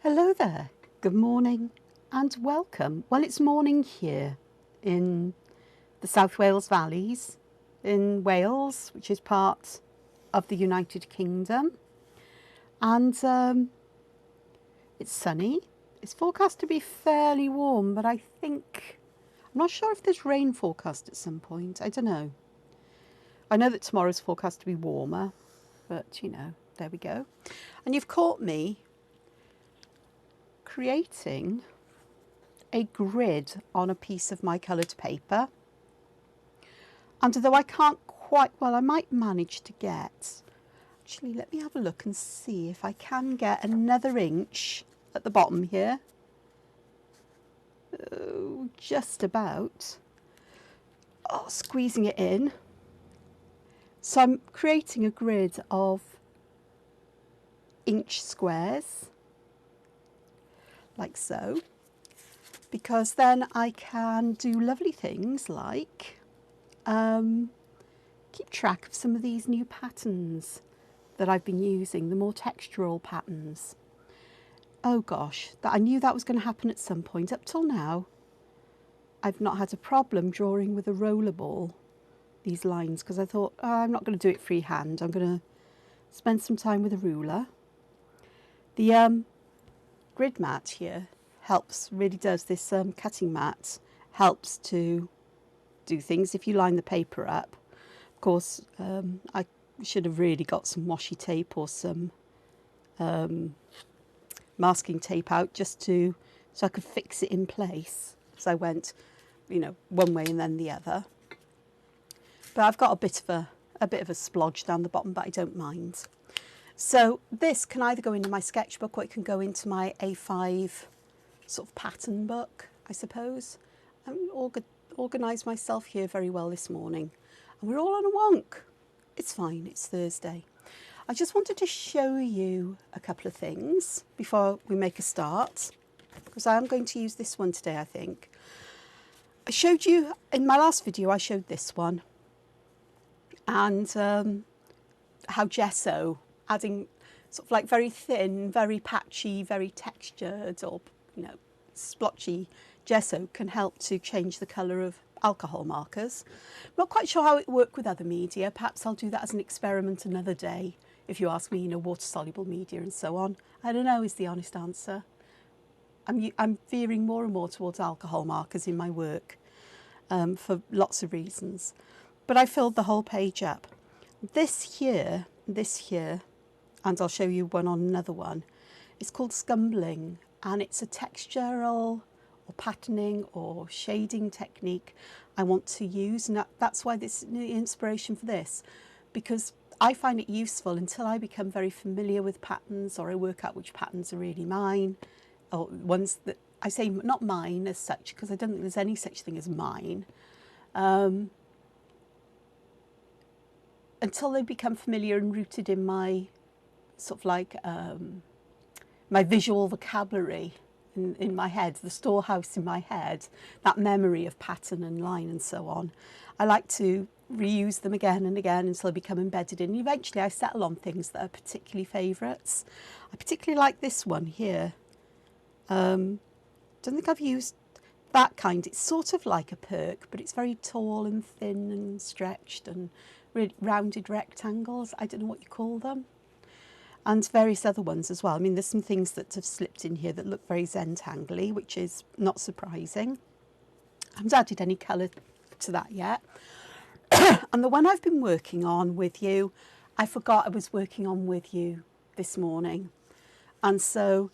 Hello there, good morning and welcome. Well, it's morning here in the South Wales Valleys in Wales, which is part of the United Kingdom. And it's sunny. It's forecast to be fairly warm, but I'm not sure if there's rain forecast at some point. I don't know. I know that tomorrow's forecast to be warmer, but you know, there we go. And you've caught me creating a grid on a piece of my coloured paper. And although I can't quite, well, I might manage to get, actually, let me have a look and see if I can get another inch at the bottom here. Oh, just about. Oh, squeezing it in. So I'm creating a grid of inch squares, like so, because then I can do lovely things like keep track of some of these new patterns that I've been using, the more textural patterns. Oh gosh, I knew that was going to happen at some point. Up till now, I've not had a problem drawing with a rollerball these lines, because I thought, oh, I'm not going to do it freehand. I'm going to spend some time with a ruler. The grid mat here helps, really does, this cutting mat helps to do things if you line the paper up. Of course, I should have really got some washi tape or some masking tape out just so I could fix it in place. So I went, you know, one way and then the other. But I've got a bit of a splodge down the bottom, but I don't mind. So this can either go into my sketchbook or it can go into my A5 sort of pattern book, I suppose. I organised myself here very well this morning. And we're all on a wonk. It's fine, it's Thursday. I just wanted to show you a couple of things before we make a start, because I am going to use this one today, I think. I showed you, in my last video, I showed this one. And how gesso, adding sort of like very thin, very patchy, very textured, or, you know, splotchy gesso can help to change the colour of alcohol markers. I'm not quite sure how it works with other media. Perhaps I'll do that as an experiment another day, if you ask me, you know, water-soluble media and so on. I don't know is the honest answer. I'm veering more and more towards alcohol markers in my work for lots of reasons. But I filled the whole page up. This here, and I'll show you one on another one, it's called Scumbling, and it's a textural or patterning or shading technique I want to use. And that's why this is the inspiration for this, because I find it useful until I become very familiar with patterns, or I work out which patterns are really mine, or ones that I say not mine as such, because I don't think there's any such thing as mine. Until they become familiar and rooted in my sort of like my visual vocabulary in my head, the storehouse in my head, that memory of pattern and line and so on. I like to reuse them again and again until they become embedded in. And eventually I settle on things that are particularly favourites. I particularly like this one here. Don't think I've used that kind. It's sort of like a perk, but it's very tall and thin and stretched and really rounded rectangles. I don't know what you call them. And various other ones as well. I mean, there's some things that have slipped in here that look very Zentangly, which is not surprising. I haven't added any colour to that yet. And the one I've been working on with you, I forgot I was working on with you this morning. And so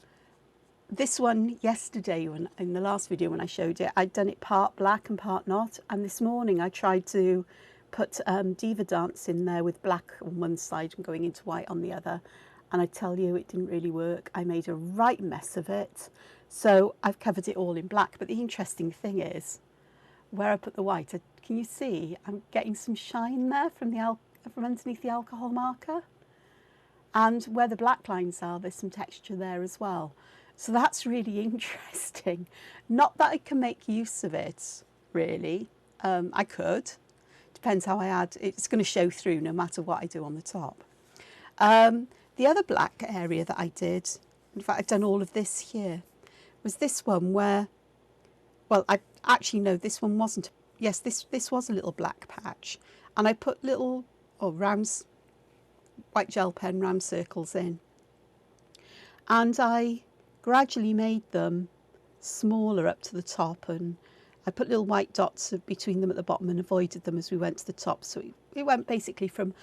this one yesterday, in the last video when I showed it, I'd done it part black and part not. And this morning I tried to put DeviantArt in there with black on one side and going into white on the other. And I tell you, it didn't really work. I made a right mess of it. So I've covered it all in black. But the interesting thing is, where I put the white, can you see I'm getting some shine there from underneath the alcohol marker? And where the black lines are, there's some texture there as well. So that's really interesting. Not that I can make use of it, really. I could. Depends how I add. It's going to show through no matter what I do on the top. The other black area that I did in fact I've done all of this here, was this one where, well, I actually no, this one wasn't. Yes, this was a little black patch, and I put little round white gel pen round circles in, and I gradually made them smaller up to the top, and I put little white dots between them at the bottom and avoided them as we went to the top. So it went basically from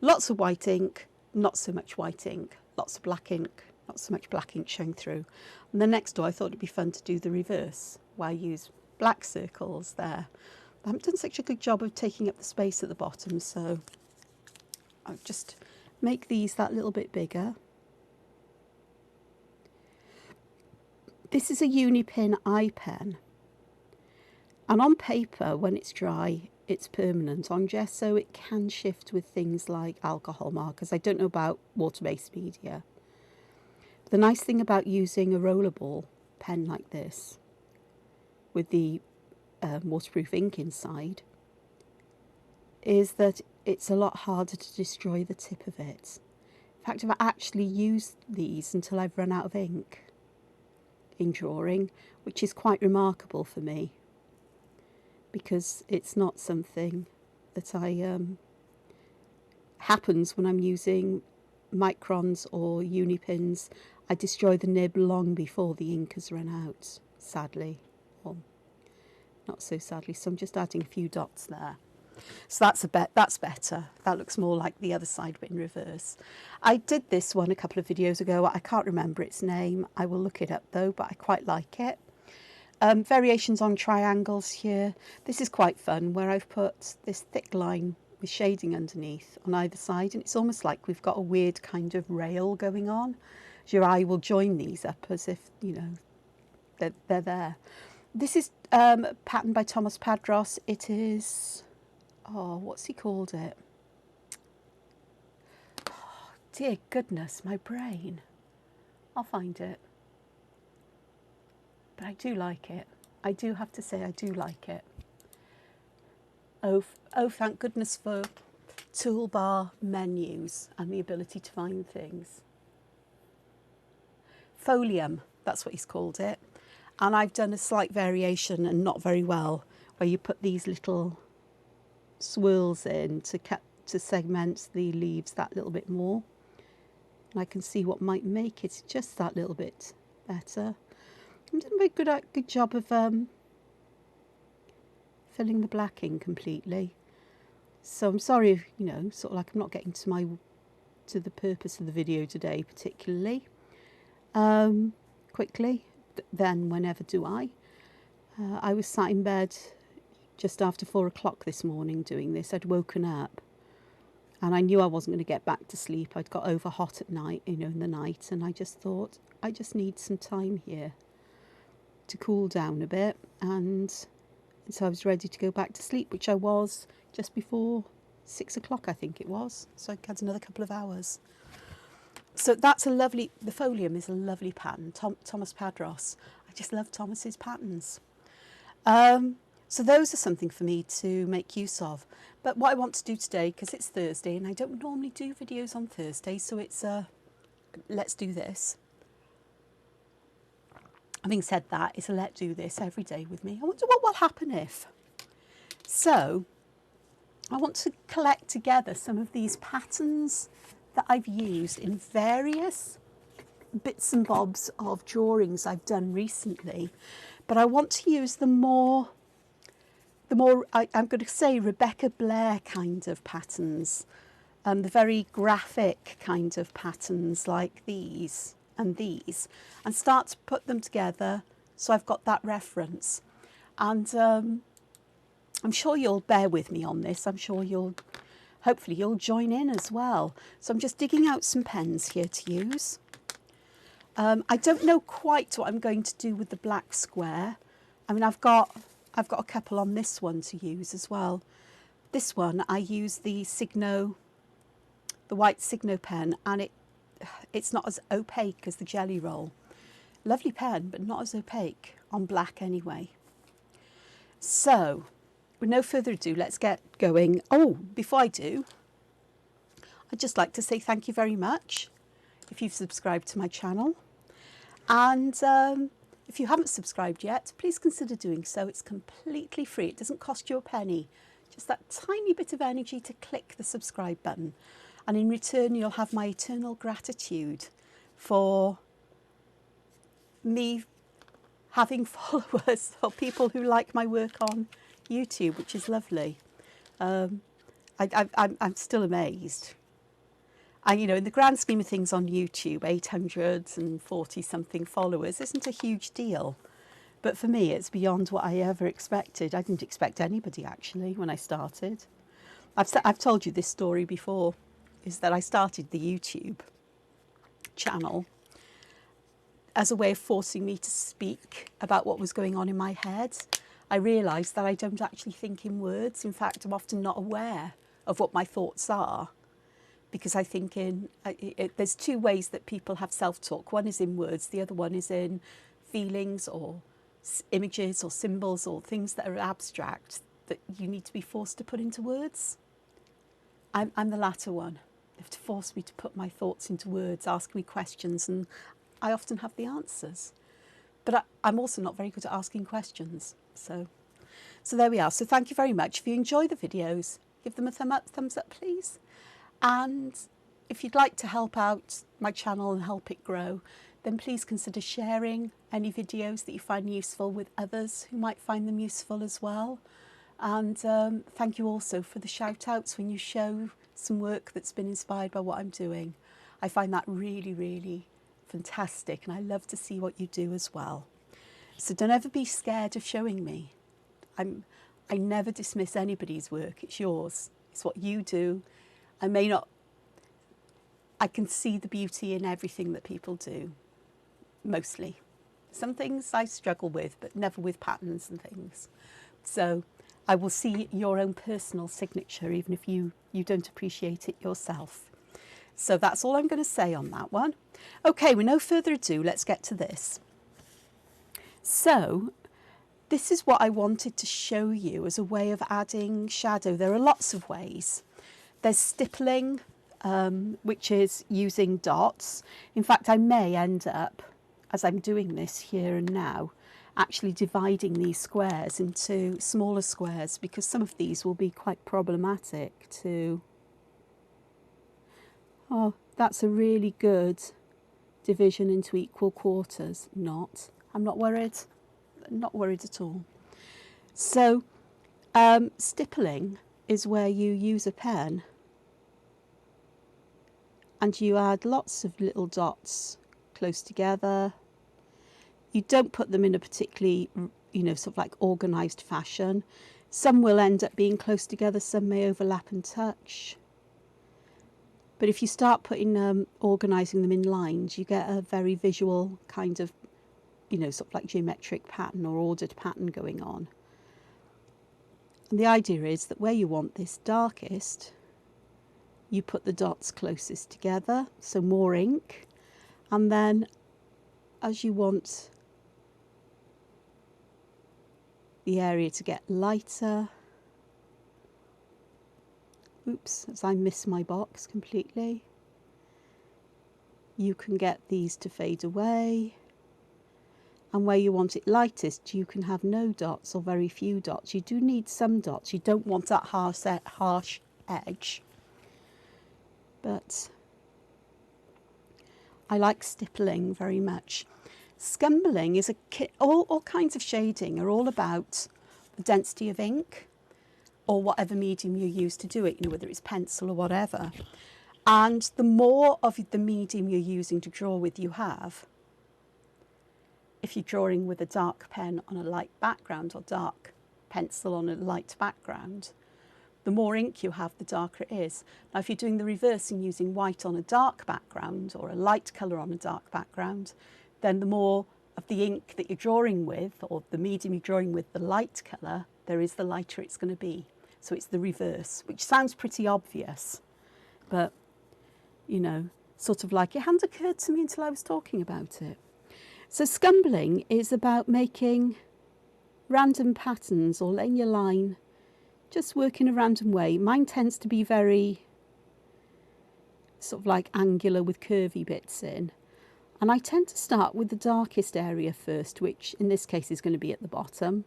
lots of white ink, not so much white ink, lots of black ink, not so much black ink showing through. And then next door I thought it'd be fun to do the reverse, where I use black circles there. I haven't done such a good job of taking up the space at the bottom, so I'll just make these that little bit bigger. This is a Unipin eye pen, and on paper when it's dry it's permanent. On gesso it can shift with things like alcohol markers. I don't know about water-based media. But the nice thing about using a rollerball pen like this with the waterproof ink inside is that it's a lot harder to destroy the tip of it. In fact, I've actually used these until I've run out of ink in drawing, which is quite remarkable for me, because it's not something that happens when I'm using microns or unipins. I destroy the nib long before the ink has run out, sadly. Well, not so sadly, so I'm just adding a few dots there. So that's better. That looks more like the other side, but in reverse. I did this one a couple of videos ago. I can't remember its name. I will look it up though, but I quite like it. Variations on triangles here. This is quite fun, where I've put this thick line with shading underneath on either side, and it's almost like we've got a weird kind of rail going on. Your eye will join these up as if, you know, they're there. This is patterned by Thomas Padros. It is, oh, what's he called it? Oh, dear goodness, my brain. I'll find it. But I do like it. I do have to say I do like it. Oh, thank goodness for toolbar menus and the ability to find things. Folium, that's what he's called it. And I've done a slight variation, and not very well, where you put these little swirls in to segment the leaves that little bit more. And I can see what might make it just that little bit better. I'm doing a very good job of filling the black in completely. So I'm sorry if, you know, sort of like I'm not getting to the purpose of the video today particularly quickly. Then whenever do I? I was sat in bed just after 4 o'clock this morning doing this. I'd woken up and I knew I wasn't going to get back to sleep. I'd got over hot at night, you know, in the night, and I just thought I just need some time here to cool down a bit, and so I was ready to go back to sleep, which I was just before 6 o'clock, I think it was. So I had another couple of hours. So that's a lovely, the Folium is a lovely pattern, Thomas Padros. I just love Thomas's patterns. So those are something for me to make use of. But what I want to do today, because it's Thursday, and I don't normally do videos on Thursday, so it's let's do this. Having said that, it's a let's do this every day with me. I wonder what will happen if. So I want to collect together some of these patterns that I've used in various bits and bobs of drawings I've done recently, but I want to use the more I'm going to say Rebecca Blair kind of patterns, the very graphic kind of patterns like these and these, and start to put them together so I've got that reference. And I'm sure you'll bear with me on this. I'm sure hopefully you'll join in as well. So I'm just digging out some pens here to use. I don't know quite what I'm going to do with the black square. I mean, I've got a couple on this one to use as well. This one, I use the white Signo pen, and it's not as opaque as the Jelly Roll. Lovely pen, but not as opaque on black anyway. So, with no further ado, let's get going. Oh, before I do, I'd just like to say thank you very much if you've subscribed to my channel. And if you haven't subscribed yet, please consider doing so. It's completely free. It doesn't cost you a penny. Just that tiny bit of energy to click the subscribe button. And in return, you'll have my eternal gratitude for me having followers or people who like my work on YouTube, which is lovely. I'm still amazed. And, you know, in the grand scheme of things on YouTube, 840 something followers isn't a huge deal. But for me, it's beyond what I ever expected. I didn't expect anybody, actually, when I started. I've told you this story before, is that I started the YouTube channel as a way of forcing me to speak about what was going on in my head. I realised that I don't actually think in words. In fact, I'm often not aware of what my thoughts are, because I think there's two ways that people have self-talk. One is in words, the other one is in feelings or images or symbols or things that are abstract that you need to be forced to put into words. I'm the latter one. They have to force me to put my thoughts into words, ask me questions, and I often have the answers. But I'm also not very good at asking questions. So there we are. So thank you very much. If you enjoy the videos, give them a thumbs up, please. And if you'd like to help out my channel and help it grow, then please consider sharing any videos that you find useful with others who might find them useful as well. And thank you also for the shout outs when you show some work that's been inspired by what I'm doing. I find that really, really fantastic, and I love to see what you do as well. So don't ever be scared of showing me. I never dismiss anybody's work. It's yours. It's what you do. I can see the beauty in everything that people do, mostly. Some things I struggle with, but never with patterns and things. So I will see your own personal signature, even if you don't appreciate it yourself. So that's all I'm going to say on that one. Okay, with no further ado, let's get to this. So this is what I wanted to show you as a way of adding shadow. There are lots of ways. There's stippling, which is using dots. In fact, I may end up, as I'm doing this here and now, actually dividing these squares into smaller squares, because some of these will be quite problematic to... Oh, that's a really good division into equal quarters. I'm not worried. Not worried at all. So stippling is where you use a pen and you add lots of little dots close together. You don't put them in a particularly, sort of like organised fashion. Some will end up being close together, some may overlap and touch. But if you start putting, organising them in lines, you get a very visual kind of, sort of like geometric pattern or ordered pattern going on. And the idea is that where you want this darkest, you put the dots closest together, so more ink. And then as you want the area to get lighter, oops, as I miss my box completely, you can get these to fade away. And where you want it lightest, you can have no dots or very few dots. You do need some dots. You don't want that harsh edge. But I like stippling very much. Scumbling is all kinds of shading are all about the density of ink or whatever medium you use to do it, whether it's pencil or whatever. And the more of the medium you're using to draw with you have, if you're drawing with a dark pen on a light background or dark pencil on a light background, the more ink you have, the darker it is. Now, if you're doing the reverse and using white on a dark background or a light colour on a dark background, then the more of the ink that you're drawing with, or the medium you're drawing with, the light colour there is, the lighter it's going to be. So it's the reverse, which sounds pretty obvious, but, sort of like it hadn't occurred to me until I was talking about it. So scumbling is about making random patterns or letting your line just work in a random way. Mine tends to be very sort of like angular with curvy bits in. And I tend to start with the darkest area first, which in this case is going to be at the bottom.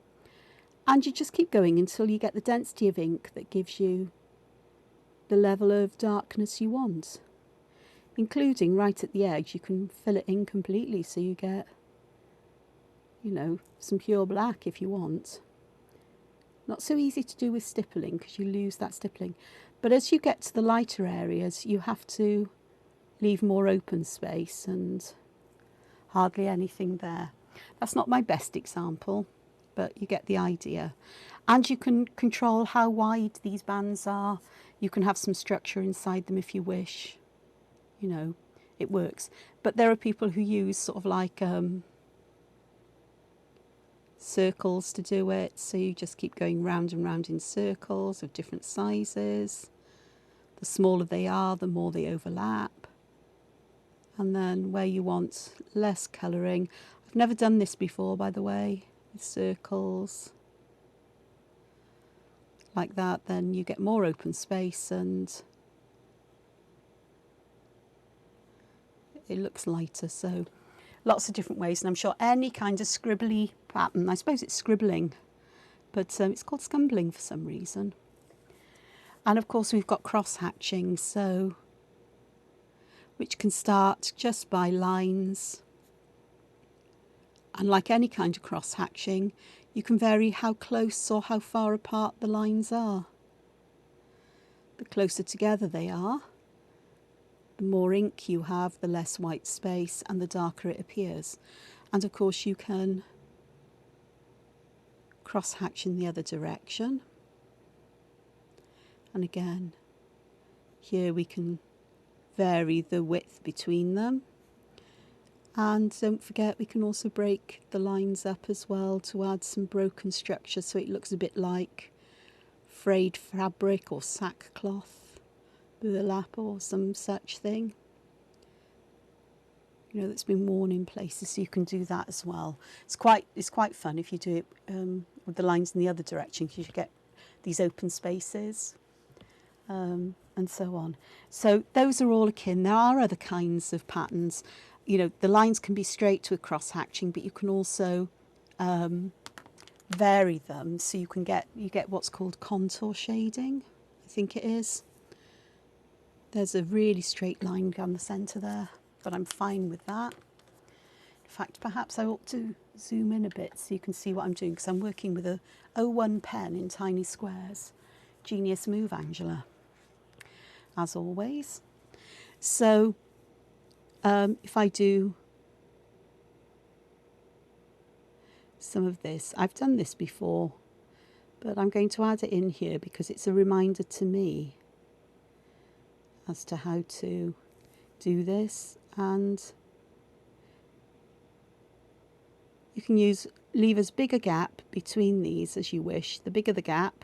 And you just keep going until you get the density of ink that gives you the level of darkness you want. Including right at the edge, you can fill it in completely so you get, you know, some pure black if you want. Not so easy to do with stippling because you lose that stippling. But as you get to the lighter areas, you have to leave more open space and hardly anything there. That's not my best example, but you get the idea. And you can control how wide these bands are. You can have some structure inside them if you wish. You know, it works. But there are people who use sort of like circles to do it. So you just keep going round and round in circles of different sizes. The smaller they are, the more they overlap. And then where you want less colouring, I've never done this before, by the way, with circles like that, then you get more open space and it looks lighter. So lots of different ways, and I'm sure any kind of scribbly pattern, I suppose it's scribbling, but it's called scumbling for some reason. And of course we've got cross hatching, so which can start just by lines. And like any kind of cross hatching, you can vary how close or how far apart the lines are. The closer together they are, the more ink you have, the less white space and the darker it appears. And of course you can cross hatch in the other direction. And again, here we can vary the width between them. And don't forget, we can also break the lines up as well to add some broken structure so it looks a bit like frayed fabric or sackcloth, burlap or some such thing. You know, that's been worn in places, so you can do that as well. It's quite fun if you do it with the lines in the other direction, because you get these open spaces. And so on. So those are all akin. There are other kinds of patterns. You know, the lines can be straight to a cross hatching, but you can also vary them. So you get what's called contour shading, I think it is. There's a really straight line down the centre there, but I'm fine with that. In fact, perhaps I ought to zoom in a bit so you can see what I'm doing, because I'm working with a 01 pen in tiny squares. Genius move, Angela, as always. So if I do some of this, I've done this before, but I'm going to add it in here because it's a reminder to me as to how to do this. And you can leave as big a gap between these as you wish. The bigger the gap,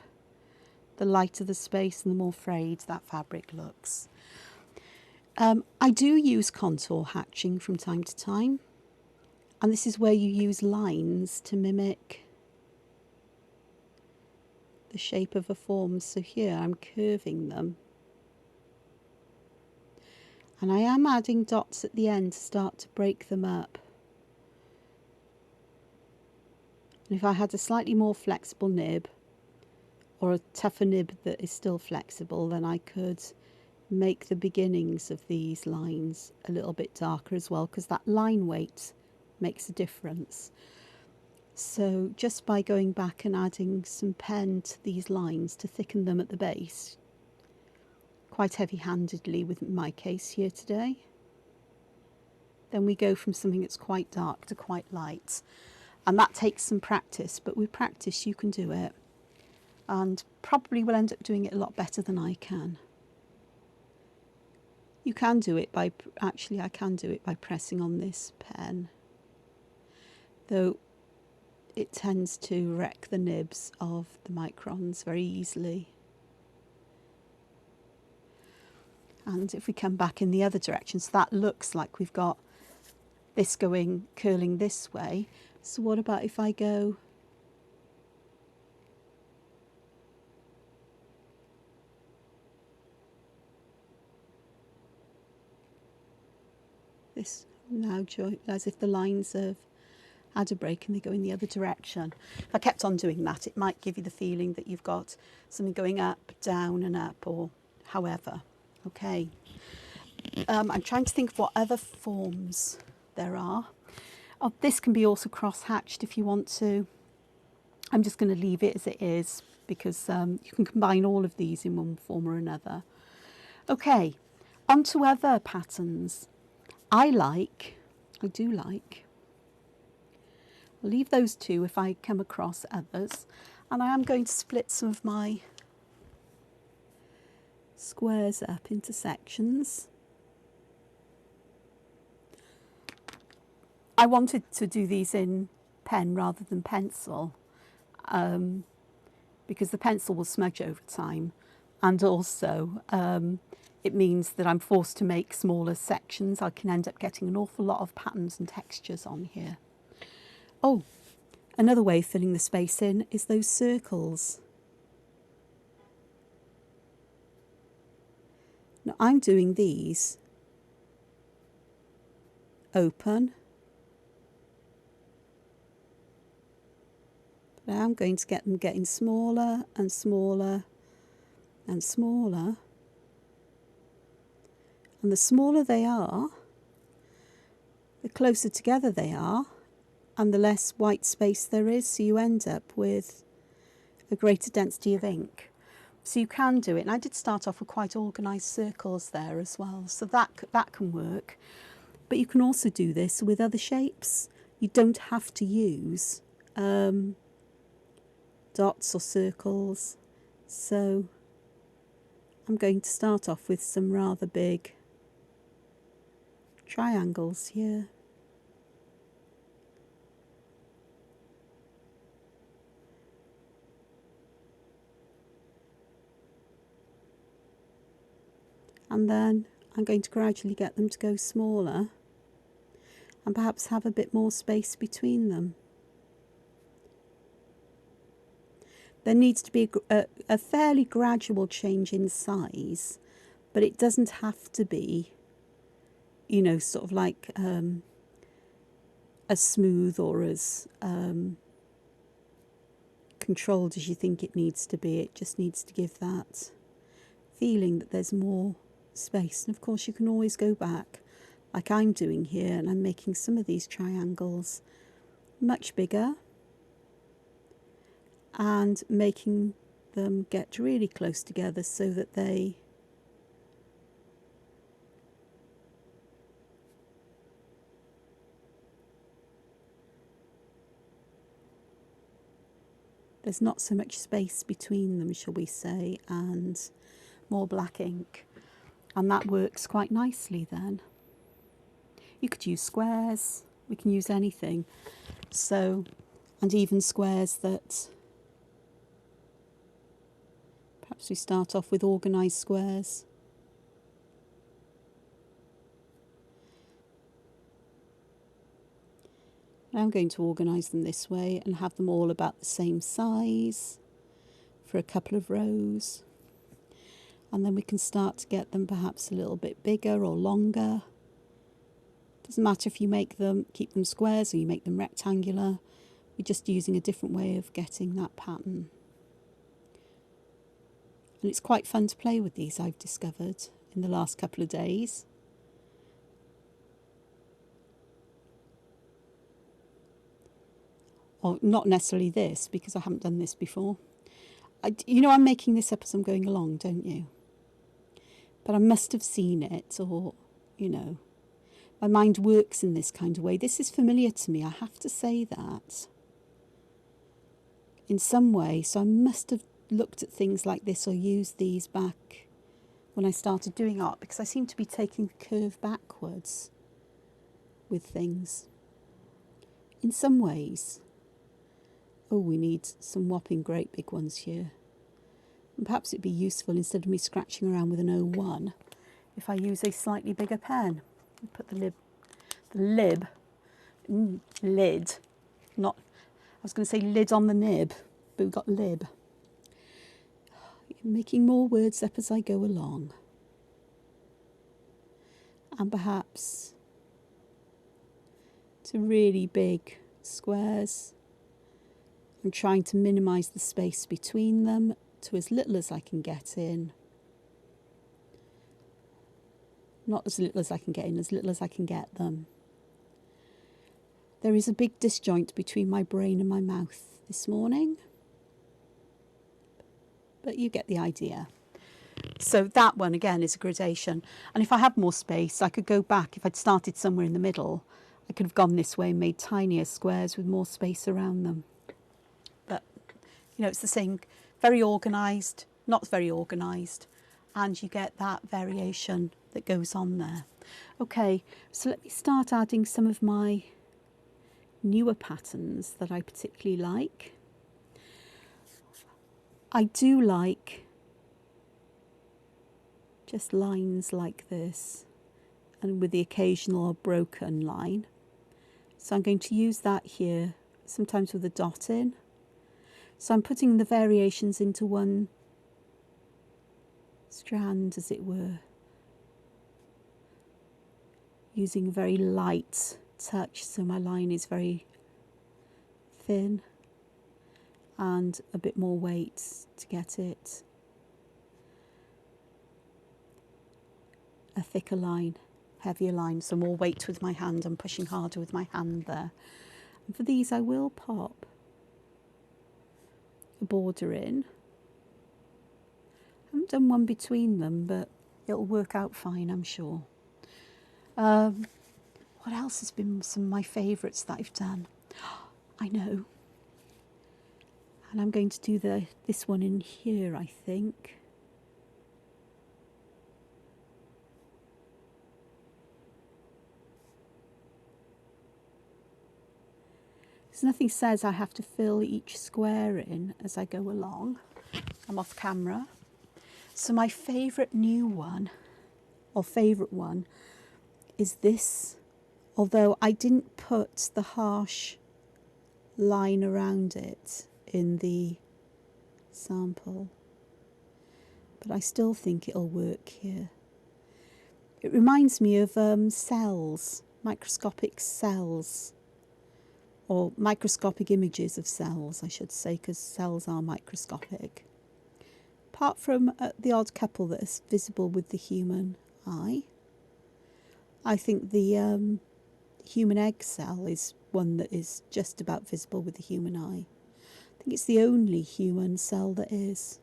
the lighter the space and the more frayed that fabric looks. I do use contour hatching from time to time, and this is where you use lines to mimic the shape of a form. So here I'm curving them, and I am adding dots at the end to start to break them up. And if I had a slightly more flexible nib, or a tougher nib that is still flexible, then I could make the beginnings of these lines a little bit darker as well, because that line weight makes a difference. So just by going back and adding some pen to these lines to thicken them at the base, quite heavy-handedly with my case here today, then we go from something that's quite dark to quite light. And that takes some practice, but with practice you can do it, and probably will end up doing it a lot better than I can. You can do it by, actually I can do it by pressing on this pen, though it tends to wreck the nibs of the microns very easily. And if we come back in the other direction, so that looks like we've got this curling this way. So what about if I go this Now as if the lines have had a break and they go in the other direction. If I kept on doing that, it might give you the feeling that you've got something going up, down and up, or however. Okay. I'm trying to think of what other forms there are. Oh, this can be also cross-hatched if you want to. I'm just going to leave it as it is because you can combine all of these in one form or another. Okay, on to other patterns. I do like, I'll leave those two if I come across others. And I am going to split some of my squares up into sections. I wanted to do these in pen rather than pencil because the pencil will smudge over time, and also it means that I'm forced to make smaller sections. I can end up getting an awful lot of patterns and textures on here. Oh, another way of filling the space in is those circles. Now I'm doing these open. But I'm going to get them getting smaller and smaller and smaller. And the smaller they are, the closer together they are, and the less white space there is, so you end up with a greater density of ink. So you can do it, and I did start off with quite organised circles there as well, so that can work. But you can also do this with other shapes. You don't have to use dots or circles. So I'm going to start off with some rather big triangles here. And then I'm going to gradually get them to go smaller and perhaps have a bit more space between them. There needs to be a fairly gradual change in size, but it doesn't have to be, you know, sort of like as smooth or as controlled as you think it needs to be. It just needs to give that feeling that there's more space. And of course you can always go back, like I'm doing here, and I'm making some of these triangles much bigger and making them get really close together so that there's not so much space between them, shall we say, and more black ink. And that works quite nicely then. You could use squares, we can use anything. So, and even squares that, perhaps we start off with organised squares. I'm going to organise them this way and have them all about the same size for a couple of rows. And then we can start to get them perhaps a little bit bigger or longer. Doesn't matter if you keep them squares or you make them rectangular. We're just using a different way of getting that pattern. And it's quite fun to play with these, I've discovered, in the last couple of days. Or not necessarily this, because I haven't done this before. You know, I'm making this up as I'm going along, don't you? But I must have seen it, or, you know, my mind works in this kind of way. This is familiar to me, I have to say that. In some way, so I must have looked at things like this or used these back when I started doing art, because I seem to be taking the curve backwards with things. In some ways. Oh, we need some whopping great big ones here. And perhaps it'd be useful, instead of me scratching around with an 01, if I use a slightly bigger pen. Put the lid, not, I was going to say lid on the nib, but we've got lib. Making more words up as I go along. And perhaps to really big squares. I'm trying to minimise the space between them to as little as I can get in. Not as little as I can get in, as little as I can get them. There is a big disjoint between my brain and my mouth this morning, but you get the idea. So that one again is a gradation, and if I had more space I could go back. If I'd started somewhere in the middle I could have gone this way and made tinier squares with more space around them. But you know, it's the same, very organised, not very organised, and you get that variation that goes on there. Okay, so let me start adding some of my newer patterns that I particularly like. I do like just lines like this, and with the occasional broken line. So I'm going to use that here, sometimes with a dot in. So I'm putting the variations into one strand, as it were, using a very light touch, so my line is very thin and a bit more weight to get it a thicker line, heavier line, so more weight with my hand. I'm pushing harder with my hand there. And for these I will pop a border in. I haven't done one between them, but it'll work out fine, I'm sure. What else has been some of my favourites that I've done? I know. And I'm going to do this one in here, I think. Because nothing says I have to fill each square in as I go along. I'm off camera. So my favourite new one, or favourite one, is this. Although I didn't put the harsh line around it in the sample, but I still think it'll work here. It reminds me of cells, microscopic cells, or microscopic images of cells, I should say, because cells are microscopic. Apart from the odd couple that is visible with the human eye, I think the human egg cell is one that is just about visible with the human eye. I think it's the only human cell that is.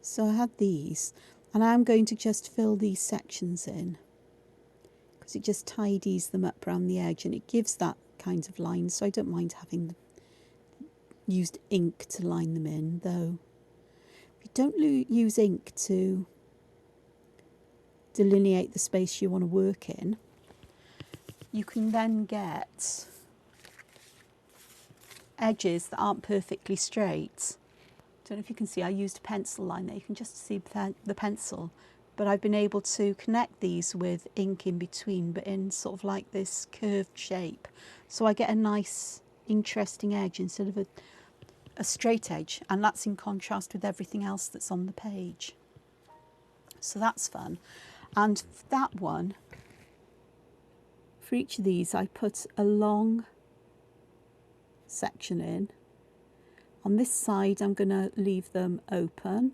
So I had these, and I'm going to just fill these sections in, because it just tidies them up around the edge, and it gives that kind of line, so I don't mind having used ink to line them in, though. If you don't use ink to delineate the space you want to work in, you can then get edges that aren't perfectly straight. Don't know if you can see, I used a pencil line there. You can just see the pencil, but I've been able to connect these with ink in between, but in sort of like this curved shape. So I get a nice, interesting edge instead of a straight edge, and that's in contrast with everything else that's on the page. So that's fun. And for that one, for each of these, I put a long section in. On this side, I'm going to leave them open.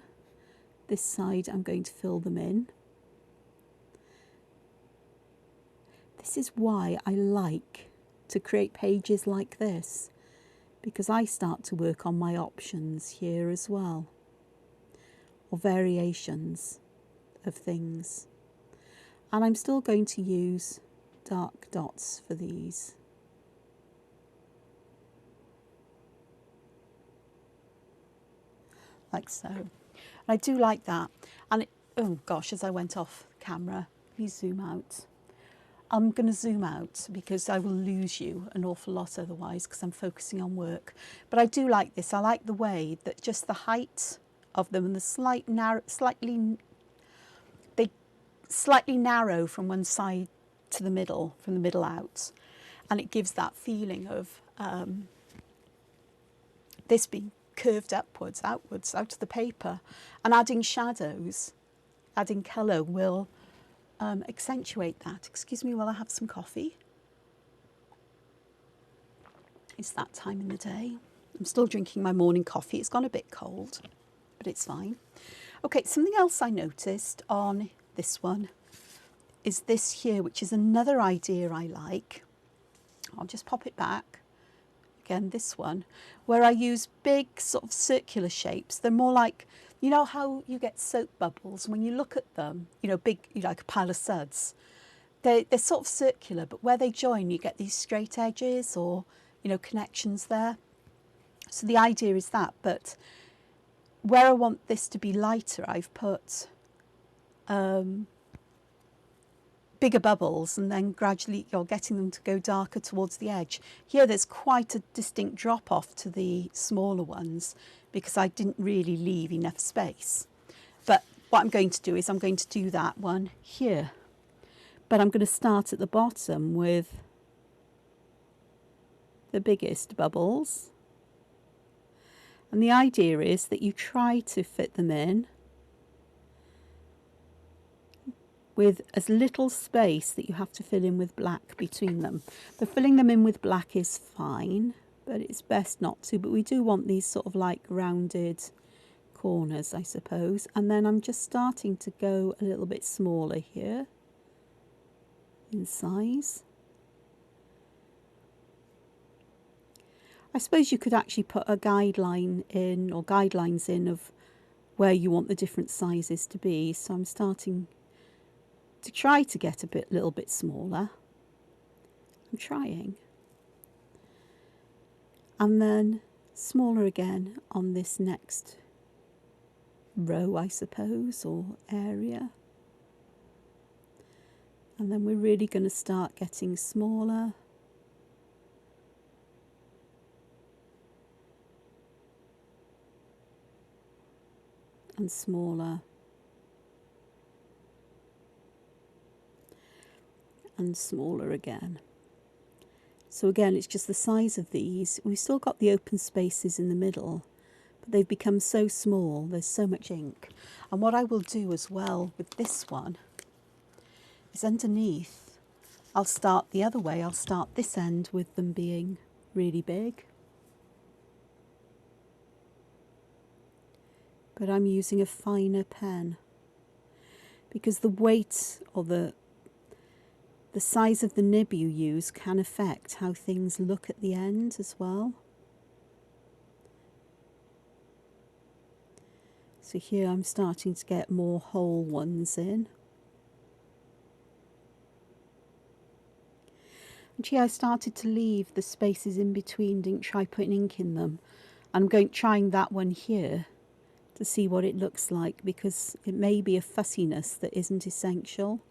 This side, I'm going to fill them in. This is why I like to create pages like this, because I start to work on my options here as well, or variations of things. And I'm still going to use dark dots for these. Like so. And I do like that. And oh gosh, as I went off camera, please zoom out. I'm going to zoom out because I will lose you an awful lot otherwise, because I'm focusing on work. But I do like this. I like the way that just the height of them and the slightly narrow from one side to the middle, from the middle out, and it gives that feeling of this being curved outwards out of the paper. And adding shadows, adding colour will accentuate that. Excuse me while I have some coffee. It's that time in the day. I'm still drinking my morning coffee. It's gone a bit cold, but it's fine. Okay, something else I noticed on this one is this here, which is another idea I like. I'll just pop it back. Again, this one, where I use big sort of circular shapes. They're more like, you know how you get soap bubbles, and when you look at them, you know, big, like a pile of suds. They're sort of circular, but where they join, you get these straight edges or, you know, connections there. So the idea is that, but where I want this to be lighter, I've put bigger bubbles, and then gradually you're getting them to go darker towards the edge. Here there's quite a distinct drop off to the smaller ones because I didn't really leave enough space. But what I'm going to do is I'm going to do that one here. But I'm going to start at the bottom with the biggest bubbles. And the idea is that you try to fit them in with as little space that you have to fill in with black between them. But filling them in with black is fine, but it's best not to. But we do want these sort of like rounded corners, I suppose. And then I'm just starting to go a little bit smaller here in size. I suppose you could actually put a guideline in, or guidelines in, of where you want the different sizes to be. So I'm starting to try to get a little bit smaller. I'm trying. And then smaller again on this next row, I suppose, or area. And then we're really going to start getting smaller. And smaller. And smaller again. So again, it's just the size of these. We've still got the open spaces in the middle, but they've become so small, there's so much ink. And what I will do as well with this one is underneath, I'll start the other way. I'll start this end with them being really big. But I'm using a finer pen because the weight or the size of the nib you use can affect how things look at the end as well. So here I'm starting to get more whole ones in. And here I started to leave the spaces in between, didn't try putting ink in them. I'm trying that one here to see what it looks like, because it may be a fussiness that isn't essential.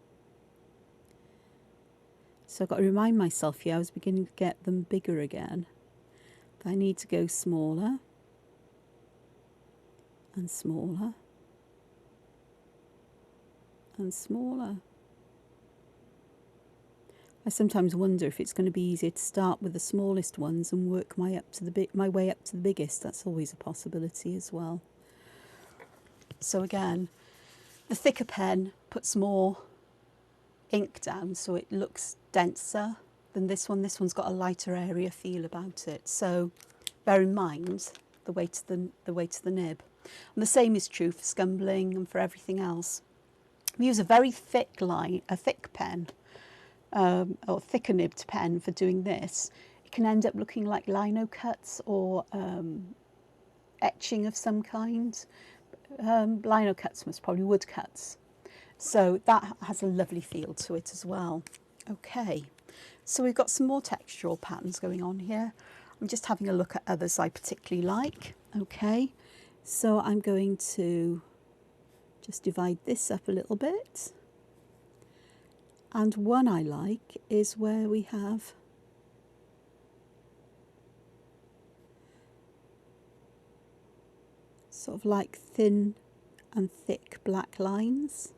So I've got to remind myself here, I was beginning to get them bigger again. But I need to go smaller and smaller and smaller. I sometimes wonder if it's going to be easier to start with the smallest ones and work my way up to the biggest. That's always a possibility as well. So again, the thicker pen puts more ink down, so it looks denser than this one. This one's got a lighter area feel about it. So bear in mind the weight of the nib. And the same is true for Scumbling and for everything else. We use a very thick pen, or thicker nibbed pen for doing this. It can end up looking like lino cuts or etching of some kind. Lino cuts was probably wood cuts. So that has a lovely feel to it as well. Okay, so we've got some more textural patterns going on here. I'm just having a look at others I particularly like. Okay, so I'm going to just divide this up a little bit. And one I like is where we have sort of like thin and thick black lines.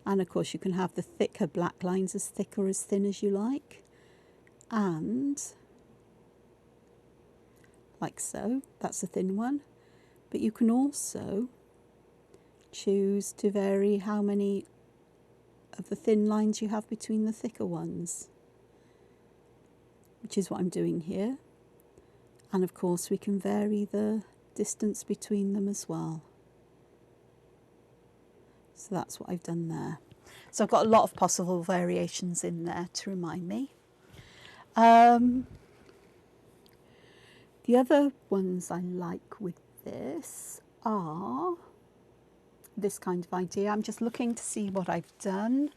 And of course you can have the thicker black lines as thick or as thin as you like. And like so, that's a thin one. But you can also choose to vary how many of the thin lines you have between the thicker ones, which is what I'm doing here. And of course we can vary the distance between them as well. So that's what I've done there. So I've got a lot of possible variations in there to remind me. The other ones I like with this are this kind of idea. I'm just looking to see what I've done.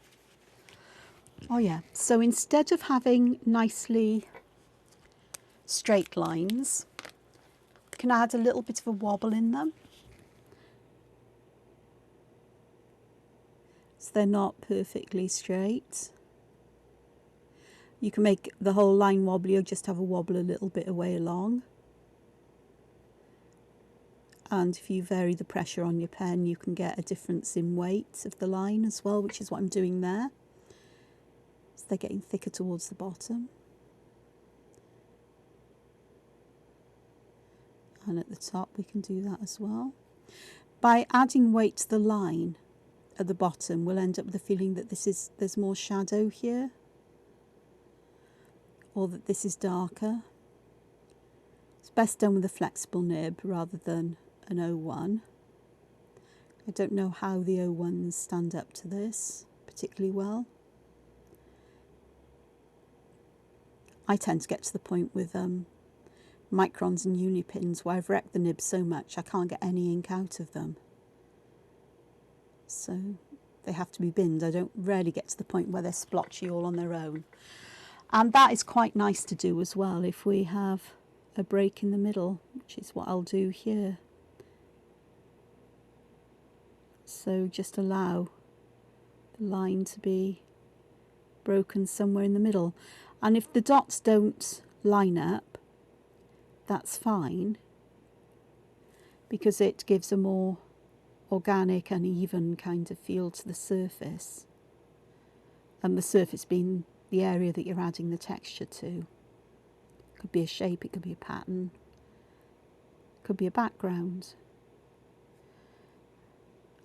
Oh yeah, so instead of having nicely straight lines, you can add a little bit of a wobble in them. So they're not perfectly straight. You can make the whole line wobbly or just have a wobble a little bit away along. And if you vary the pressure on your pen, you can get a difference in weight of the line as well, which is what I'm doing there. So they're getting thicker towards the bottom. And at the top we can do that as well. By adding weight to the line at the bottom, we'll end up with the feeling that there's more shadow here, or that this is darker. It's best done with a flexible nib rather than an 01. I don't know how the 01s stand up to this particularly well. I tend to get to the point with microns and unipins where I've wrecked the nib so much I can't get any ink out of them. So they have to be binned. I don't rarely get to the point where they're splotchy all on their own. And that is quite nice to do as well if we have a break in the middle, which is what I'll do here. So just allow the line to be broken somewhere in the middle. And if the dots don't line up, that's fine, because it gives a more organic and even kind of feel to the surface. And the surface being the area that you're adding the texture to. It could be a shape, it could be a pattern, it could be a background.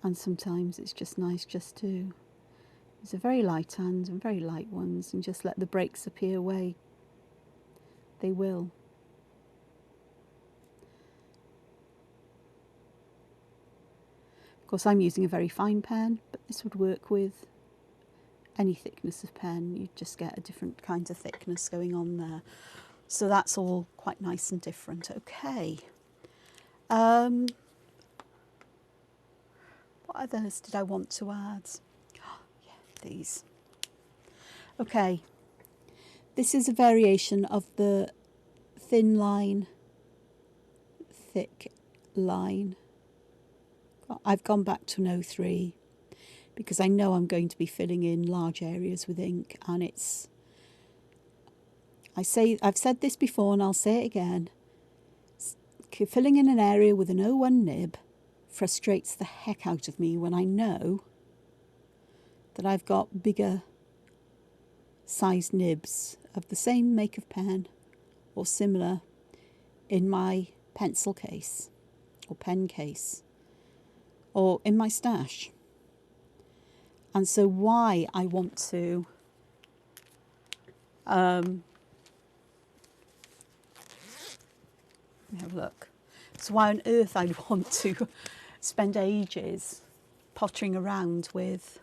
And sometimes it's just nice just to use a very light hand and very light ones and just let the breaks appear where they will. Of course, I'm using a very fine pen, but this would work with any thickness of pen. You just get a different kind of thickness going on there. So that's all quite nice and different. Okay. What others did I want to add? Oh, yeah, these. Okay. This is a variation of the thin line, thick line. I've gone back to an 03 because I know I'm going to be filling in large areas with ink, and I've said this before and I'll say it again, filling in an area with an 01 nib frustrates the heck out of me when I know that I've got bigger sized nibs of the same make of pen or similar in my pencil case or pen case or in my stash. And so why I want to let me have a look. So why on earth I want to spend ages pottering around with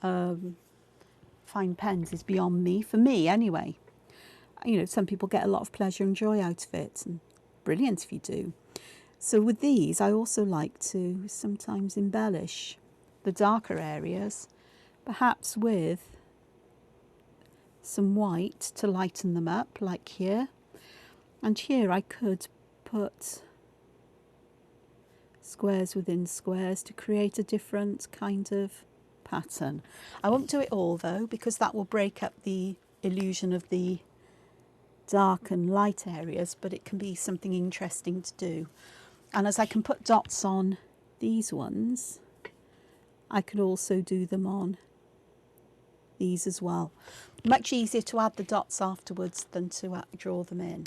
fine pens is beyond me, for me anyway. You know, some people get a lot of pleasure and joy out of it, and brilliant if you do. So with these, I also like to sometimes embellish the darker areas, perhaps with some white to lighten them up, like here. And here I could put squares within squares to create a different kind of pattern. I won't do it all though, because that will break up the illusion of the dark and light areas, but it can be something interesting to do. And as I can put dots on these ones, I can also do them on these as well. Much easier to add the dots afterwards than to draw them in.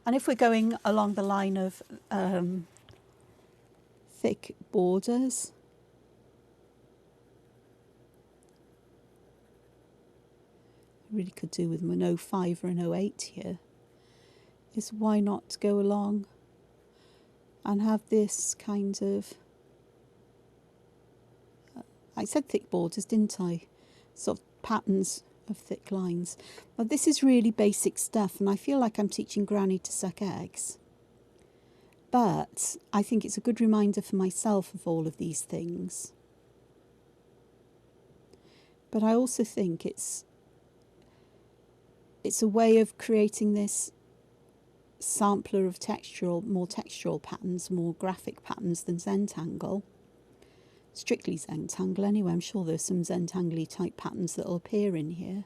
And if we're going along the line of thick borders, really could do with an 05 or an 08 here, is why not go along and have this kind of, I said thick borders, didn't I? Sort of patterns of thick lines. Now this is really basic stuff, and I feel like I'm teaching Granny to suck eggs. But I think it's a good reminder for myself of all of these things. But I also think it's a way of creating this sampler of more textural patterns, more graphic patterns than Zentangle. Strictly Zentangle anyway. I'm sure there's some Zentangle type patterns that will appear in here.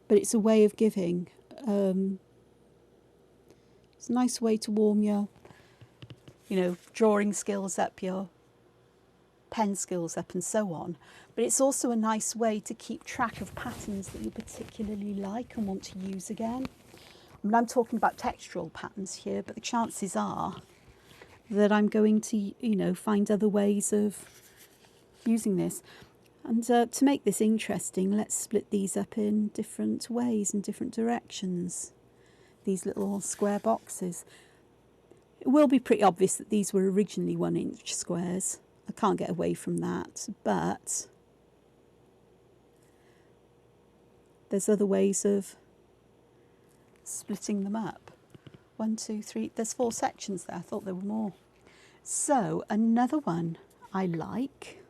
But it's a way of giving. It's a nice way to warm your, drawing skills up, your pen skills up and so on. But it's also a nice way to keep track of patterns that you particularly like and want to use again. I mean, I'm talking about textural patterns here, but the chances are that I'm going to, find other ways of using this. And to make this interesting, let's split these up in different ways and different directions. These little square boxes. It will be pretty obvious that these were originally 1-inch squares. I can't get away from that, but there's other ways of splitting them up. 1, 2, 3, there's 4 sections there. I thought there were more. So another one I like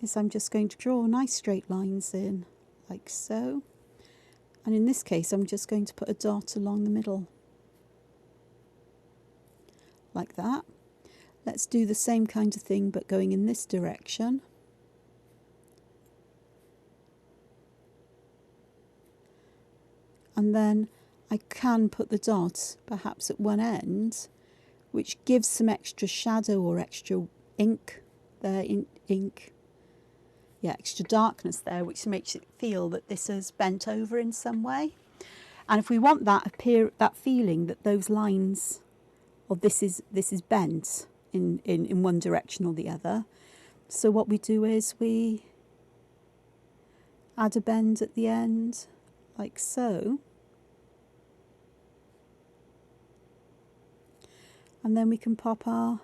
is I'm just going to draw nice straight lines in, like so. And in this case, I'm just going to put a dot along the middle, like that. Let's do the same kind of thing, but going in this direction. And then I can put the dot perhaps at one end, which gives some extra shadow or extra ink there, extra darkness there, which makes it feel that this has bent over in some way. And if we want that feeling that those lines, or this is bent in one direction or the other, so what we do is we add a bend at the end, like so. And then we can pop our,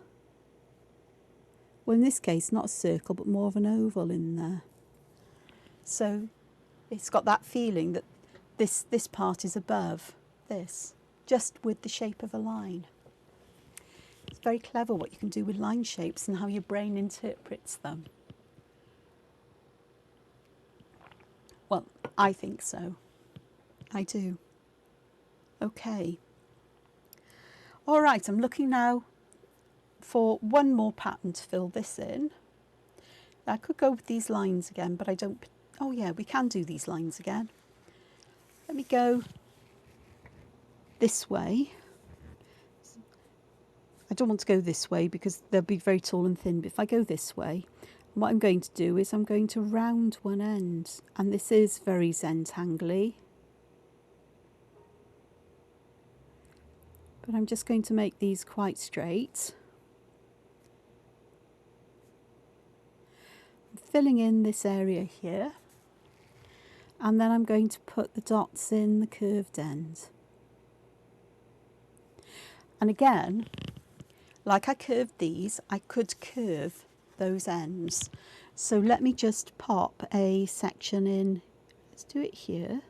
well in this case not a circle but more of an oval in there. So it's got that feeling that this part is above this, just with the shape of a line. It's very clever what you can do with line shapes and how your brain interprets them. Well, I think so. I do. Okay. All right, I'm looking now for one more pattern to fill this in. I could go with these lines again, but I don't. Oh yeah, we can do these lines again. Let me go this way. I don't want to go this way because they'll be very tall and thin, but if I go this way, what I'm going to do is I'm going to round one end, and this is very Zentangle-y. But I'm just going to make these quite straight. I'm filling in this area here. And then I'm going to put the dots in the curved end. And again, like I curved these, I could curve those ends. So let me just pop a section in. Let's do it here.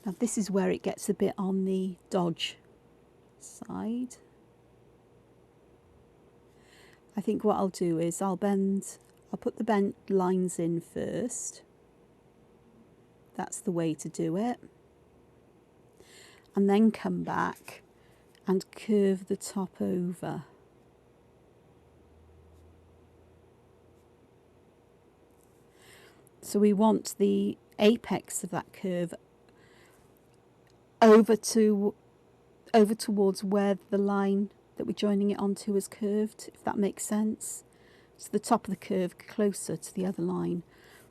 Now this is where it gets a bit on the dodge side. I think what I'll do is I'll put the bent lines in first. That's the way to do it. And then come back and curve the top over. So we want the apex of that curve over towards where the line that we're joining it onto is curved, if that makes sense. So the top of the curve closer to the other line.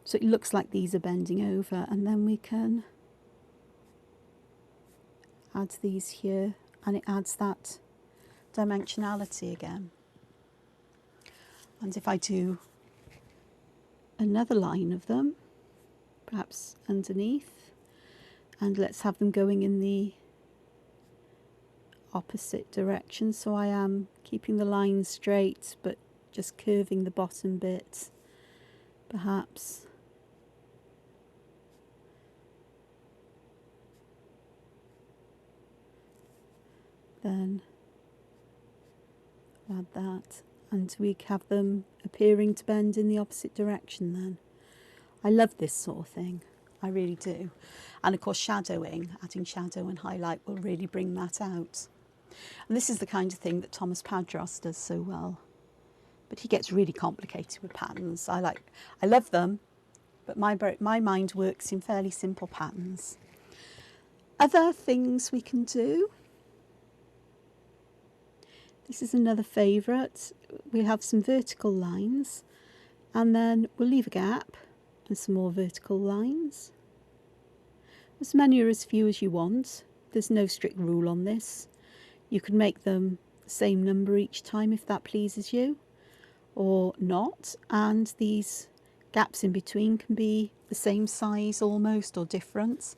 So it looks like these are bending over, and then we can add these here, and it adds that dimensionality again. And if I do another line of them, perhaps underneath, and let's have them going in the opposite direction, so I am keeping the line straight but just curving the bottom bit, perhaps. Then add that, and we have them appearing to bend in the opposite direction then. I love this sort of thing, I really do. And of course shadowing, adding shadow and highlight will really bring that out. And this is the kind of thing that Thomas Padros does so well. But he gets really complicated with patterns. I love them, but my mind works in fairly simple patterns. Other things we can do. This is another favourite. We have some vertical lines, and then we'll leave a gap and some more vertical lines. As many or as few as you want. There's no strict rule on this. You can make them the same number each time if that pleases you, or not, and these gaps in between can be the same size almost or different.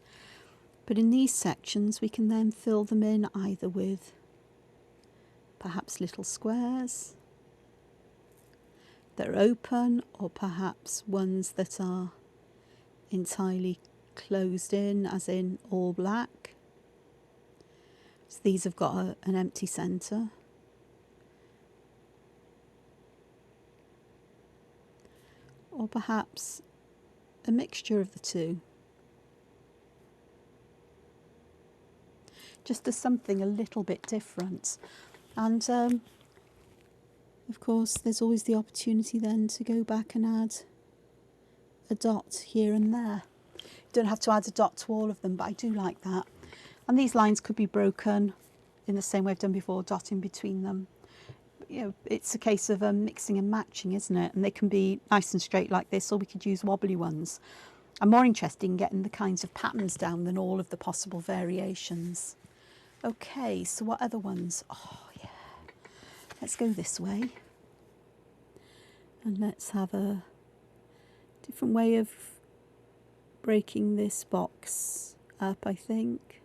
But in these sections we can then fill them in either with perhaps little squares that are open, or perhaps ones that are entirely closed in, as in all black. So these have got an empty centre. Or perhaps a mixture of the two. Just as something a little bit different. And of course there's always the opportunity then to go back and add a dot here and there. You don't have to add a dot to all of them, but I do like that. And these lines could be broken in the same way I've done before, dot in between them. You know, it's a case of mixing and matching, isn't it? And they can be nice and straight like this, or we could use wobbly ones. I'm more interested in getting the kinds of patterns down than all of the possible variations. Okay, so what other ones? Oh yeah, let's go this way. And let's have a different way of breaking this box up, I think.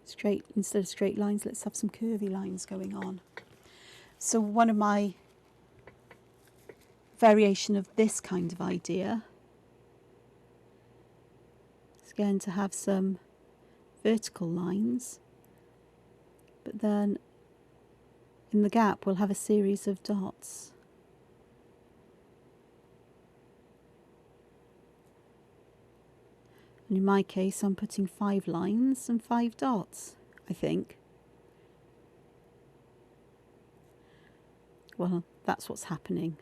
Straight, instead of straight lines, let's have some curvy lines going on. So one of my variation of this kind of idea is again to have some vertical lines, but then in the gap we'll have a series of dots. And in my case I'm putting 5 lines and 5 dots, I think. Well, that's what's happening.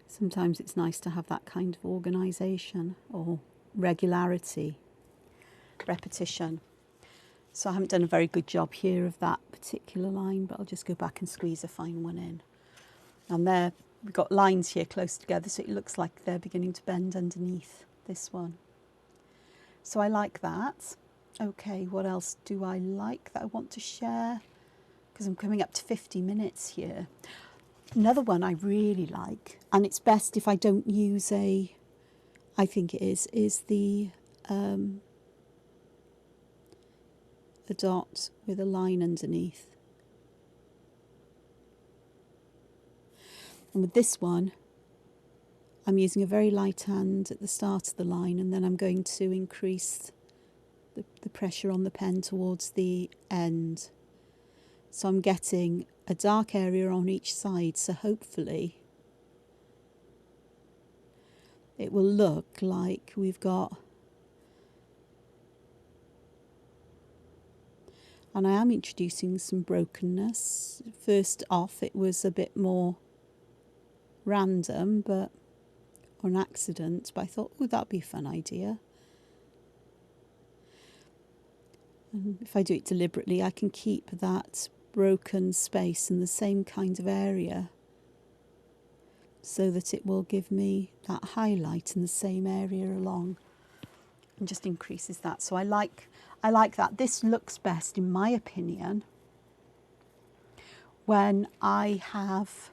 Sometimes it's nice to have that kind of organisation or regularity, repetition. So I haven't done a very good job here of that particular line, but I'll just go back and squeeze a fine one in. And there, we've got lines here close together, so it looks like they're beginning to bend underneath this one. So I like that. Okay, what else do I like that I want to share? Because I'm coming up to 50 minutes here. Another one I really like, and it's best if I don't use a, I think it is the a dot with a line underneath. And with this one, I'm using a very light hand at the start of the line, and then I'm going to increase the pressure on the pen towards the end. So I'm getting a dark area on each side, so hopefully it will look like we've got, and I am introducing some brokenness. First off it was a bit more random, but or an accident, but I thought, oh, that'd be a fun idea. And if I do it deliberately, I can keep that broken space in the same kind of area. so that it will give me that highlight in the same area along, and just increases that. So I like that. This looks best, in my opinion, when I have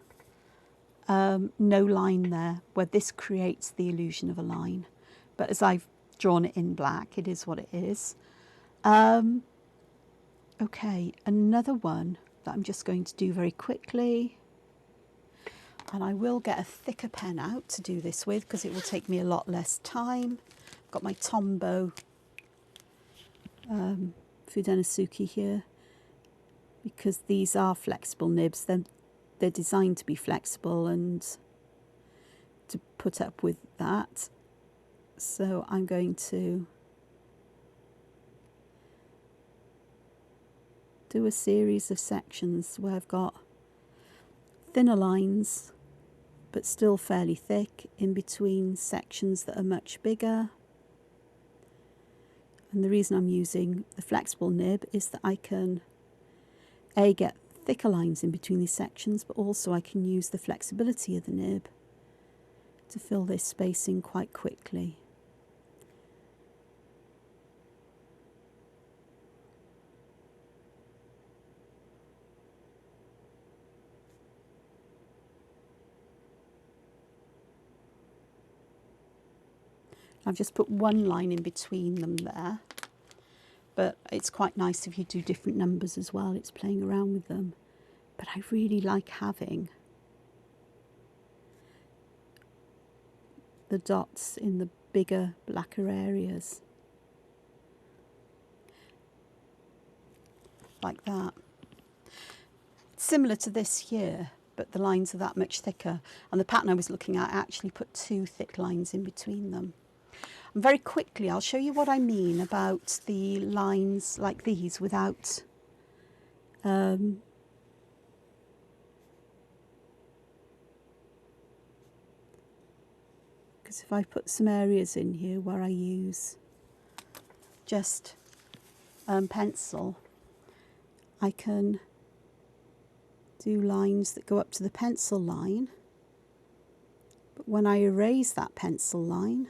no line there, where this creates the illusion of a line. But as I've drawn it in black, it is what it is. Okay, another one that I'm just going to do very quickly, and I will get a thicker pen out to do this with because it will take me a lot less time. I've got my Tombow Fudenasuki here, because these are flexible nibs. They're designed to be flexible and to put up with that. So I'm going to do a series of sections where I've got thinner lines but still fairly thick in between sections that are much bigger. And the reason I'm using the flexible nib is that I can get thicker lines in between these sections, but also I can use the flexibility of the nib to fill this space in quite quickly. I've just put one line in between them there, but it's quite nice if you do different numbers as well. It's playing around with them. But I really like having the dots in the bigger, blacker areas. Like that. It's similar to this here, but the lines are that much thicker. And the pattern I was looking at actually put two thick lines in between them. And very quickly, I'll show you what I mean about the lines like these without because if I put some areas in here where I use just pencil, I can do lines that go up to the pencil line, but when I erase that pencil line,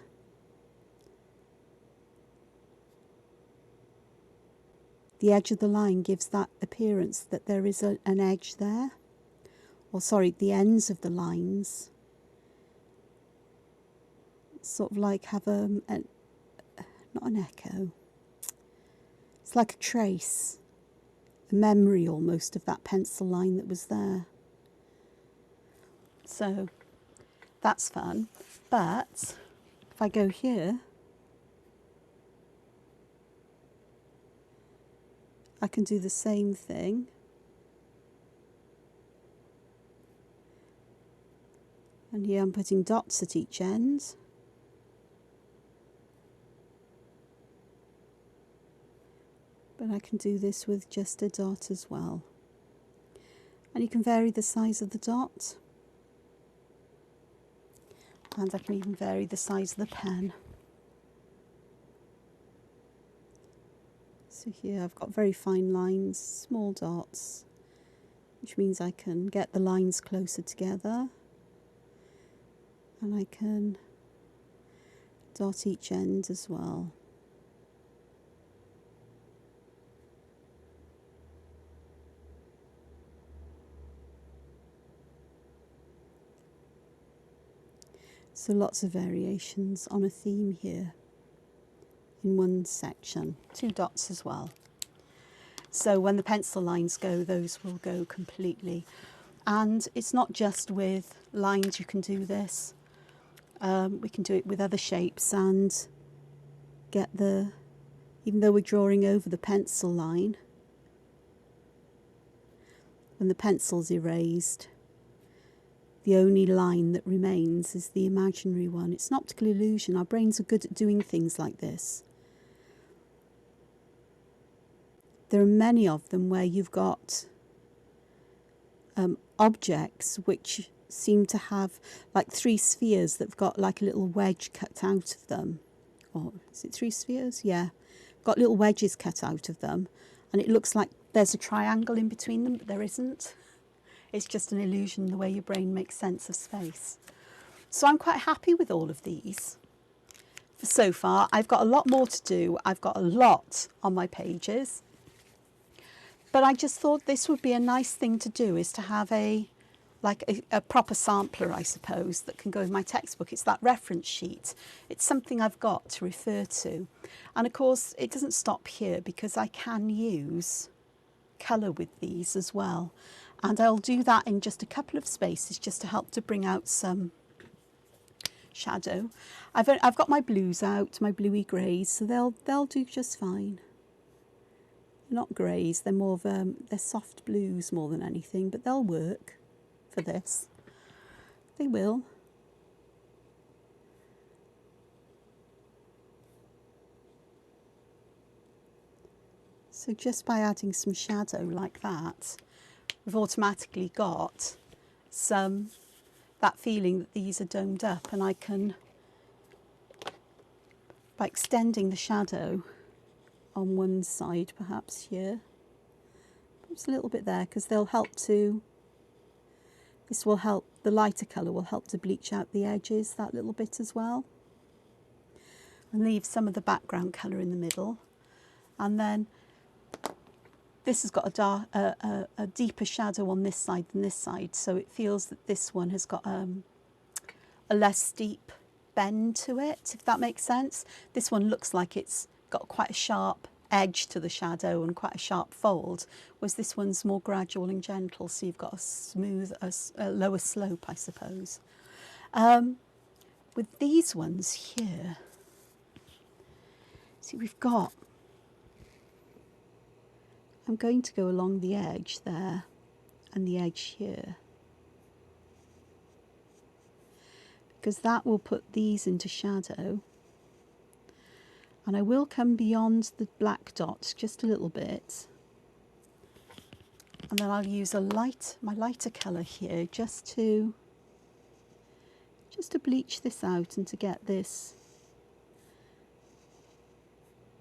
the edge of the line gives that appearance that there is an edge there. Or sorry, the ends of the lines sort of like have not an echo. It's like a trace, a memory almost of that pencil line that was there. So that's fun. But if I go here, I can do the same thing. And here I'm putting dots at each end. But I can do this with just a dot as well. And you can vary the size of the dot. And I can even vary the size of the pen. So here I've got very fine lines, small dots, which means I can get the lines closer together. And I can dot each end as well. So lots of variations on a theme here in one section. Two dots as well. So when the pencil lines go, those will go completely. And it's not just with lines you can do this. We can do it with other shapes and get the, even though we're drawing over the pencil line, when the pencil's erased, the only line that remains is the imaginary one. It's an optical illusion. Our brains are good at doing things like this. There are many of them where you've got objects which seem to have like three spheres that've got like a little wedge cut out of them. Or is it three spheres? Yeah. Got little wedges cut out of them. And it looks like there's a triangle in between them, but there isn't. It's just an illusion, the way your brain makes sense of space. So I'm quite happy with all of these. So far, I've got a lot more to do. I've got a lot on my pages. But I just thought this would be a nice thing to do, is to have a proper sampler, I suppose, that can go in my textbook. It's that reference sheet. It's something I've got to refer to. And of course, it doesn't stop here, because I can use colour with these as well. And I'll do that in just a couple of spaces, just to help to bring out some shadow. I've got my blues out, my bluey greys, so they'll do just fine. They're not greys, they're more of they're soft blues more than anything, but they'll work for this. They will. So just by adding some shadow like that, we've automatically got that feeling that these are domed up, and I can, by extending the shadow on one side, perhaps here, perhaps a little bit there, because they'll help to, this will help, the lighter colour will help to bleach out the edges that little bit as well, and leave some of the background colour in the middle. And then this has got a deeper shadow on this side than this side, so it feels that this one has got a less steep bend to it, if that makes sense. This one looks like it's got quite a sharp edge to the shadow and quite a sharp fold, whereas this one's more gradual and gentle, so you've got a smooth, a lower slope, I suppose. With these ones here, see, we've got, I'm going to go along the edge there and the edge here, because that will put these into shadow. And I will come beyond the black dots just a little bit, and then I'll use my lighter colour here just to bleach this out and to get this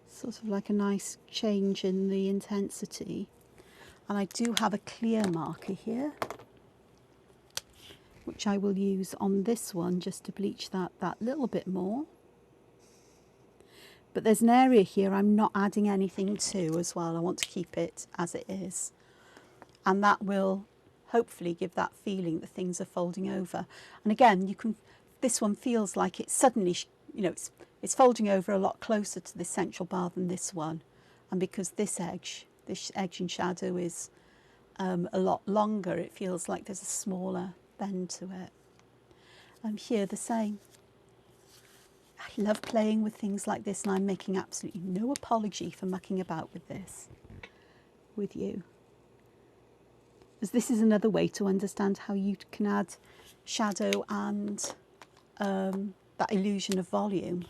sort of like a nice change in the intensity. And I do have a clear marker here, which I will use on this one just to bleach that little bit more. But there's an area here I'm not adding anything to as well. I want to keep it as it is. And that will hopefully give that feeling that things are folding over. And again, this one feels like it's suddenly, it's folding over a lot closer to the central bar than this one. And because this edge in shadow is a lot longer, it feels like there's a smaller bend to it. Here the same. I love playing with things like this, and I'm making absolutely no apology for mucking about with this with you. As this is another way to understand how you can add shadow and that illusion of volume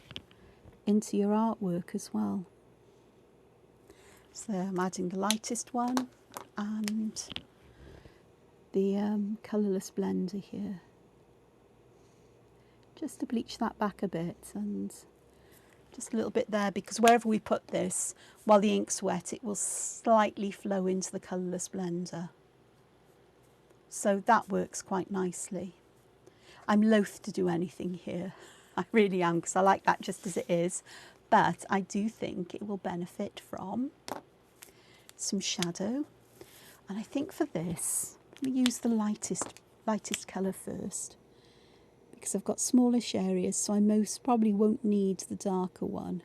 into your artwork as well. So I'm adding the lightest one and the colourless blender here, just to bleach that back a bit, and just a little bit there, because wherever we put this, while the ink's wet, it will slightly flow into the colourless blender. So that works quite nicely. I'm loath to do anything here. I really am, because I like that just as it is. But I do think it will benefit from some shadow. And I think for this, let me use the lightest colour first, because I've got smallish areas, so I most probably won't need the darker one.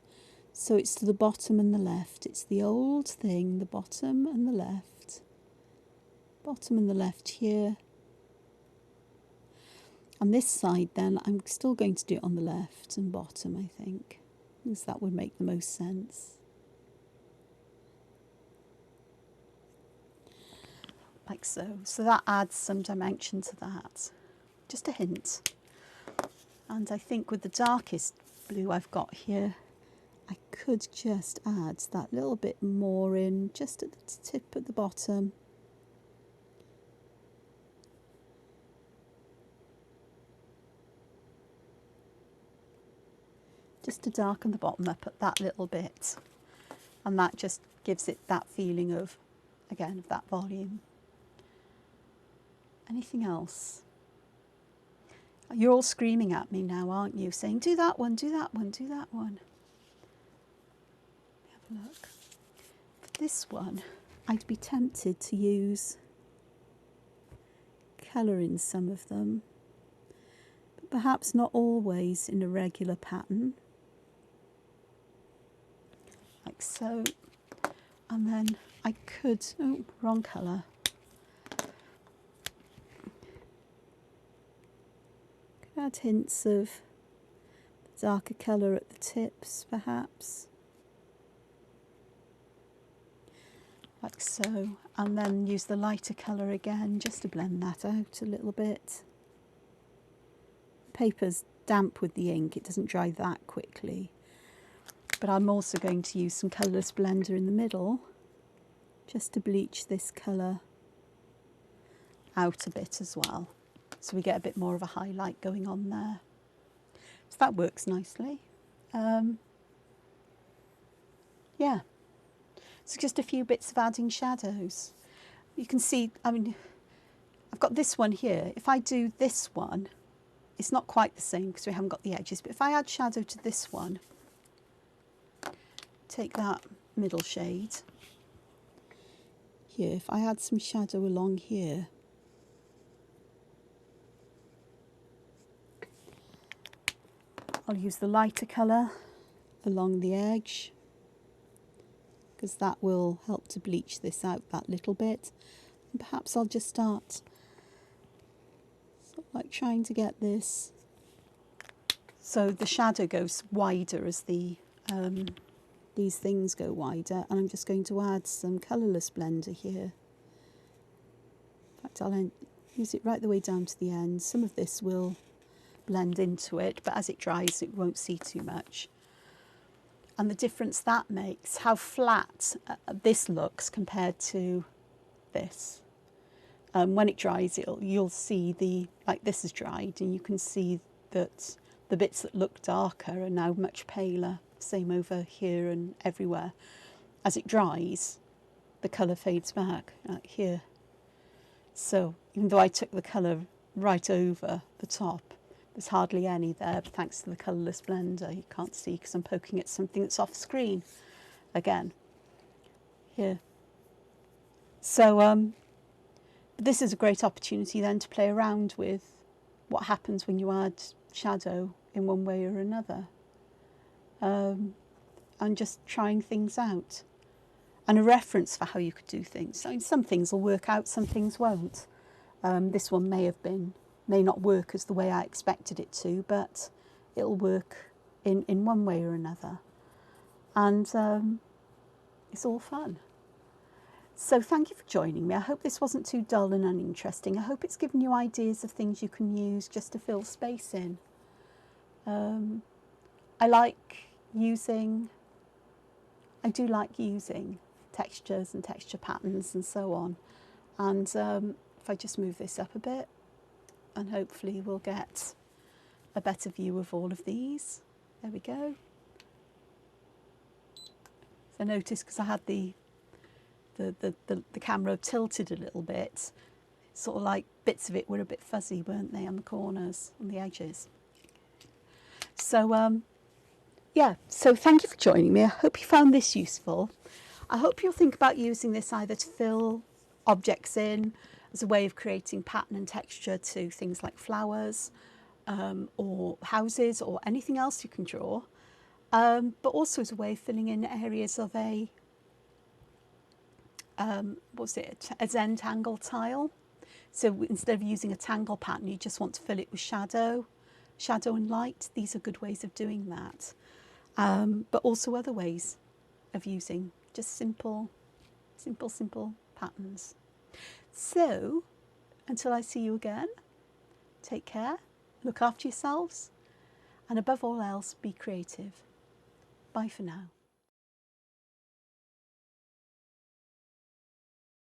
So it's to the bottom and the left. It's the old thing, the bottom and the left. Bottom and the left here. On this side then, I'm still going to do it on the left and bottom, I think, because that would make the most sense. Like so. So that adds some dimension to that. Just a hint. And I think with the darkest blue I've got here, I could just add that little bit more in just at the tip at the bottom. Just to darken the bottom up at that little bit. And that just gives it that feeling of, again, of that volume. Anything else? You're all screaming at me now, aren't you? Saying, do that one, do that one, do that one. Have a look. For this one, I'd be tempted to use colour in some of them, but perhaps not always in a regular pattern. Like so. And then I could, oh, wrong colour. Could add hints of darker colour at the tips, perhaps. Like so. And then use the lighter colour again, just to blend that out a little bit. Paper's damp with the ink, it doesn't dry that quickly. But I'm also going to use some colourless blender in the middle, just to bleach this colour out a bit as well. So we get a bit more of a highlight going on there. So that works nicely. Yeah. So just a few bits of adding shadows. You can see, I mean, I've got this one here. If I do this one, it's not quite the same because we haven't got the edges, but if I add shadow to this one, take that middle shade here, if I add some shadow along here, I'll use the lighter colour along the edge because that will help to bleach this out that little bit. And perhaps I'll just start sort of like trying to get this so the shadow goes wider as the these things go wider, and I'm just going to add some colourless blender here. In fact, I'll use it right the way down to the end. Some of this will blend into it, but as it dries it won't see too much. And the difference that makes, how flat this looks compared to this. When it dries, you'll see like this is dried, and you can see that the bits that look darker are now much paler. Same over here and everywhere. As it dries, the colour fades back here. So even though I took the colour right over the top, there's hardly any there, but thanks to the colourless blender. You can't see because I'm poking at something that's off screen again here. So this is a great opportunity then to play around with what happens when you add shadow in one way or another. And just trying things out, and a reference for how you could do things. I mean, some things will work out, some things won't. This one may not work as the way I expected it to, but it'll work in one way or another, and it's all fun. So thank you for joining me. I hope this wasn't too dull and uninteresting. I hope it's given you ideas of things you can use just to fill space in. I do like using textures and texture patterns and so on. And if I just move this up a bit, and hopefully we'll get a better view of all of these. There we go. So notice, because I had the camera tilted a little bit, sort of like bits of it were a bit fuzzy, weren't they, on the corners, on the edges. So yeah, so thank you for joining me. I hope you found this useful. I hope you'll think about using this either to fill objects in as a way of creating pattern and texture to things like flowers or houses or anything else you can draw, but also as a way of filling in areas of a Zentangle tile. So instead of using a tangle pattern, you just want to fill it with shadow and light. These are good ways of doing that. But also other ways of using just simple patterns. So until I see you again, take care, look after yourselves, and above all else, be creative. Bye for now.